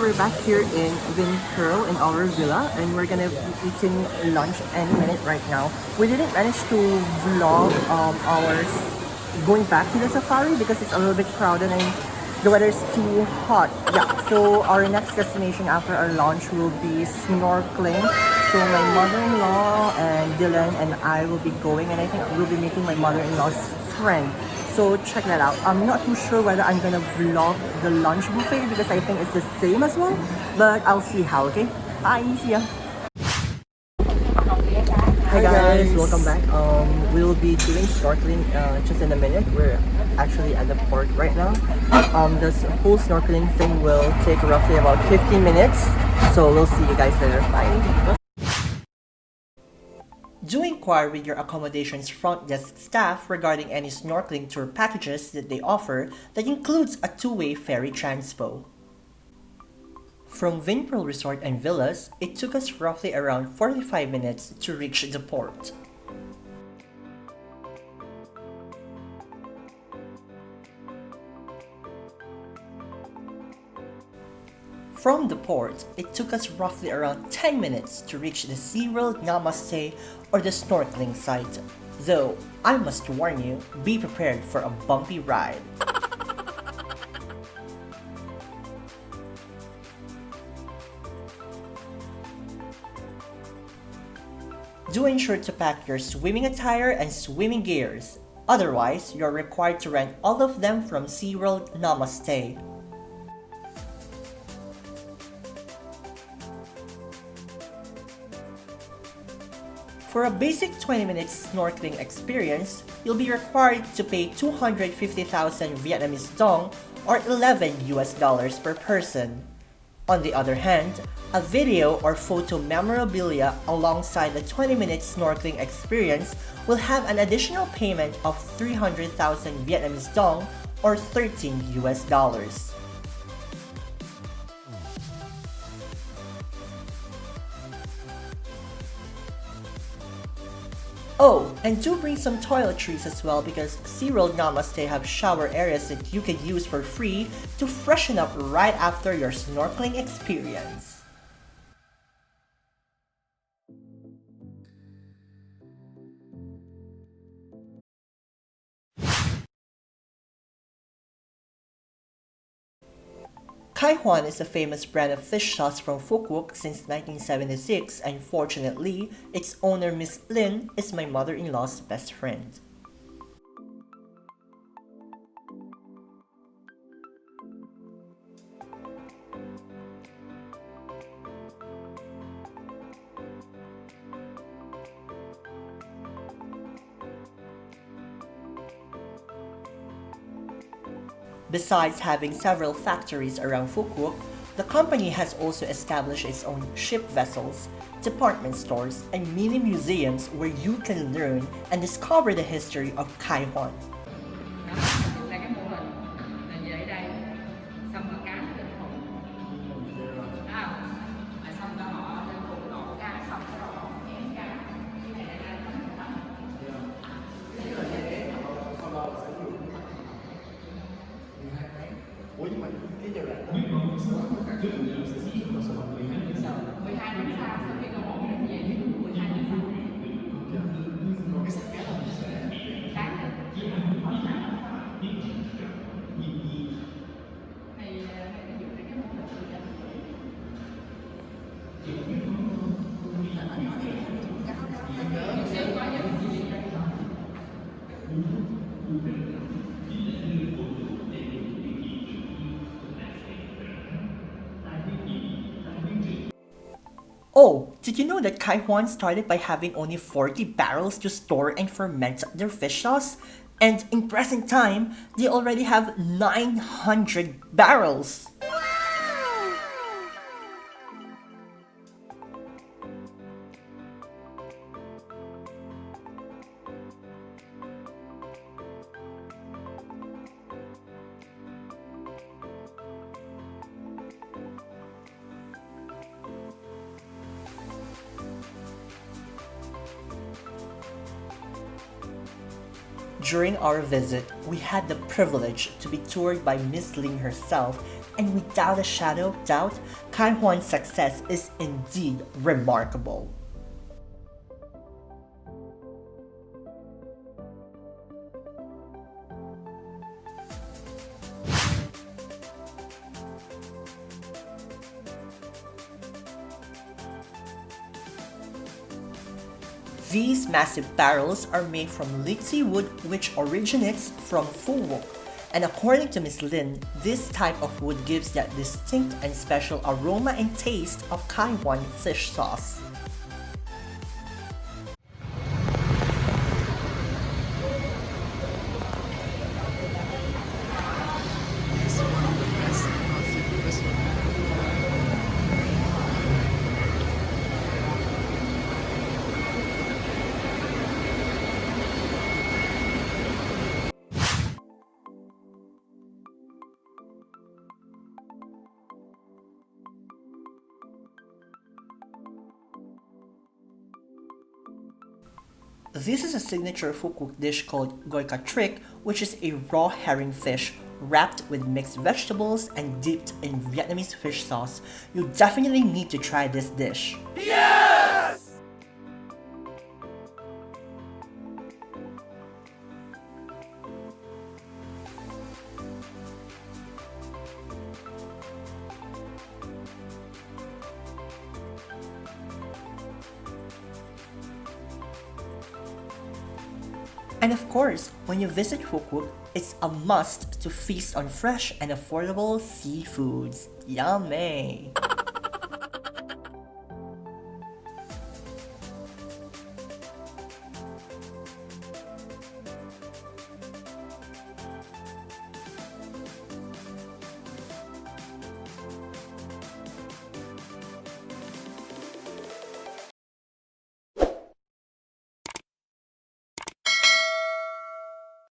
we're back here in Pearl in our villa, and we're gonna be eating lunch any minute right now. We didn't manage to vlog our going back to the safari because it's a little bit crowded and the weather is too hot. Yeah, so our next destination after our lunch will be snorkeling. So my mother-in-law and Dylan and I will be going, and I think we'll be meeting my mother-in-law's friend. So check that out. I'm not too sure whether I'm gonna vlog the lunch buffet because I think it's the same as well, but I'll see how, okay? Bye, see ya! Hi guys, welcome back. We'll be doing snorkeling just in a minute. We're actually at the port right now. This whole snorkeling thing will take roughly about 15 minutes. So we'll see you guys later. Bye! Do inquire with your accommodations front desk staff regarding any snorkeling tour packages that they offer that includes a two-way ferry transpo. From Vinpearl Resort and Villas, it took us roughly around 45 minutes to reach the port. From the port, it took us roughly around 10 minutes to reach the Seaworld Namaste or the snorkeling site. Though, I must warn you, be prepared for a bumpy ride. Do ensure to pack your swimming attire and swimming gears. Otherwise, you're required to rent all of them from Seaworld Namaste. For a basic 20-minute snorkeling experience, you'll be required to pay 250,000 Vietnamese dong or $11 per person. On the other hand, a video or photo memorabilia alongside the 20-minute snorkeling experience will have an additional payment of 300,000 Vietnamese dong or $13. Oh, and do bring some toiletries as well because Seaworld Namaste have shower areas that you can use for free to freshen up right after your snorkeling experience. Khai Hoan is a famous brand of fish sauce from Phu Quoc since 1976, and fortunately, its owner Miss Lin is my mother-in-law's best friend. Besides having several factories around Phu Quoc, the company has also established its own ship vessels, department stores, and mini museums where you can learn and discover the history of Khai Hoan. Ủa nhưng mà cái giai đoạn đó trước khi mình sẽ sử dụng số 12 tháng sau 12 tháng sau sau khi nó ổn định về thì đúng 12 tháng sau còn cái sắt cá là mình sẽ bán được thì ví dụ như cái món đồ Oh, did you know that Khai Hoan started by having only 40 barrels to store and ferment their fish sauce? And in present time, they already have 900 barrels! During our visit, we had the privilege to be toured by Miss Ling herself and without a shadow of doubt, Khai Hoan's success is indeed remarkable. These massive barrels are made from litsy wood which originates from Phu Quoc. And according to Miss Lin, this type of wood gives that distinct and special aroma and taste of Khai Hoan fish sauce. This is a signature Phu Quoc dish called Goi Ka Trick, which is a raw herring fish wrapped with mixed vegetables and dipped in Vietnamese fish sauce. You definitely need to try this dish. Yes! And of course, when you visit Phu Quoc, it's a must to feast on fresh and affordable seafoods. Yummy!